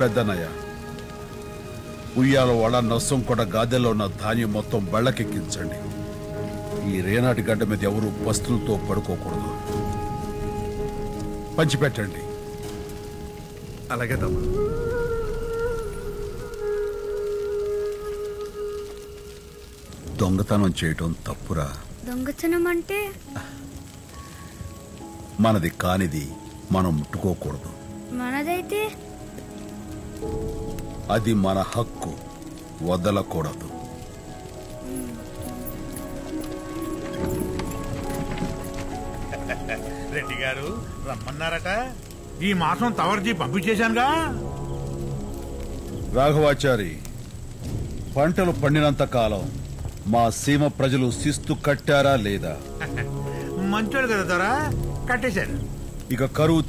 పెద్దనయ్య, ఉయ్యాల వాళ్ళ నొస్సం కూడా గాదెల్లో ఉన్న ధాన్యం మొత్తం బళ్ళకెక్కించండి. ఈ రేనాటి గడ్డ మీద ఎవరు వస్తువులతో పడుకోకూడదు. పంచిపెట్టండి. అలాగే తమ్ముడు. దొంగతనం చేయటం తప్పురా. దొంగతనం అంటే మనది కానిది మనం ముట్టుకోకూడదు. మనదైతే అది మన హక్కు, వదలకూడదు. రెడ్డి గారు రమ్మన్నారట. ఈ మాసం తవర్జీ పంపించేశానుగా. రాఘవాచారి, పంటలు పండినంత కాలం మా సీమ ప్రజలు శిస్తు కట్టారా లేదా? మంచోడు కదా దొరా, కట్టేశారు. ఇక కరువు